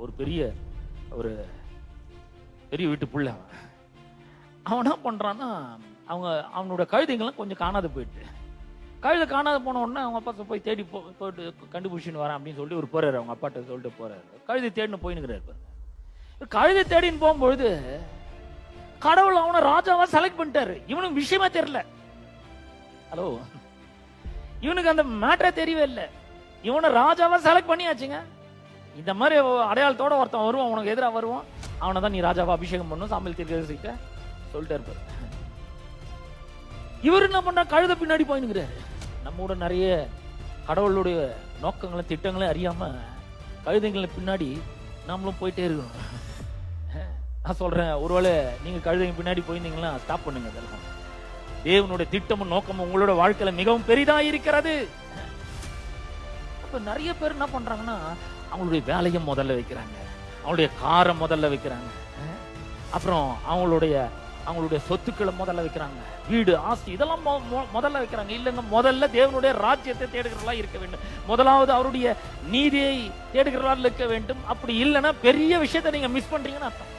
ஒரு பெரிய ஒரு பெரிய வீட்டு புள்ள. அவன் என்ன பண்றான்னா, அவனோட கழுதைங்கெல்லாம் கொஞ்சம் காணாது போயிட்டு, கழுதை காணாத போன உடனே அவங்க அப்பா போய் தேடி போயிட்டு கண்டுபிடிச்சின்னு வரேன் அப்படின்னு சொல்லிட்டு ஒரு போறாரு. அவங்க அப்பாட்ட சொல்லிட்டு போறாரு. கழுதை தேடின்னு போயினுக்கிறாரு. கழுதை தேடின்னு போகும்பொழுது கடவுள் அவனை ராஜாவா செலக்ட் பண்ணிட்டாரு. இவனுக்கு விஷயமே தெரியல. ஹலோ, இவனுக்கு அந்த மேட்டரே தெரியவே இல்லை. இவனை ராஜாவா செலக்ட் பண்ணியாச்சுங்க. இந்த மாதிரி அடையாளத்தோட ஒருத்தன் வருவான், உனக்கு எதிராக வருவான், அவனை தான் நீ ராஜாவா அபிஷேகம் பண்ணும் சாமியல் தீர்க்கதரிசிகிட்ட சொல்லிட்டே இருப்பாரு. இவர் என்ன பண்ண, கழுத பின்னாடி போயினுங்கிறாரு. நம்மோட நிறைய கடவுளுடைய நோக்கங்களும் திட்டங்களும் அறியாம கழுதைங்களை பின்னாடி நம்மளும் போயிட்டே இருக்கணும். நான் சொல்றேன், ஒருவேளை நீங்க கழுதைங்க பின்னாடி போயிருந்தீங்கன்னா ஸ்டாப் பண்ணுங்க. அதெல்லாம் தேவனுடைய திட்டமும் நோக்கமும் உங்களோட வாழ்க்கையில மிகவும் பெரிதா இருக்கிறது. அப்ப நிறைய பேர் என்ன பண்றாங்கன்னா, அவங்களுடைய வேலையை முதல்ல வைக்கிறாங்க, அவங்களுடைய காரை முதல்ல வைக்கிறாங்க, அப்புறம் அவங்களுடைய சொத்துக்களை முதல்ல வைக்கிறாங்க, வீடு ஆஸ்தி இதெல்லாம் முதல்ல வைக்கிறாங்க. இல்லைங்க, முதல்ல தேவனுடைய ராஜ்யத்தை தேடுகிறவர்களா இருக்க வேண்டும். முதலாவது அவருடைய நீதியை தேடுகிறவர்களா இருக்க வேண்டும். அப்படி இல்லைன்னா பெரிய விஷயத்தை நீங்க மிஸ் பண்றீங்கன்னு அர்த்தம்.